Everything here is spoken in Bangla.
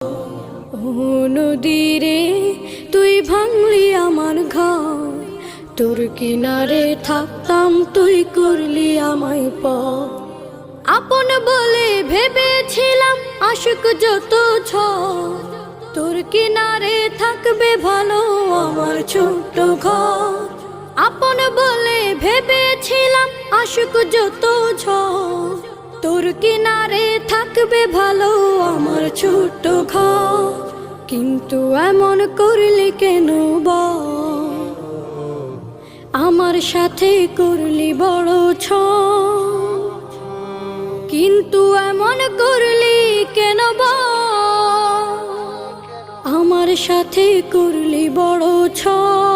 ও নদীরে তুই ভাঙলি আমার ঘর, তোর কিনারে থাকতাম তুই করলি আমায় পর। আপন বলে ভেবেছিলাম আশুক যত ঝড়, তোর কিনারে থাকবে ভালো আমার ছোট্ট ঘর। আপন বলে ভেবেছিলাম আশুক যত ঝড়, তোর কিনারে থাকবে ভালো আমার ছোট্ট ঘর। কিন্তু এমন করলি কেন বল, আমার সাথে করলি বড় ছল। কিন্তু এমন করলি কেন বল, আমার সাথে করলি বড় ছল।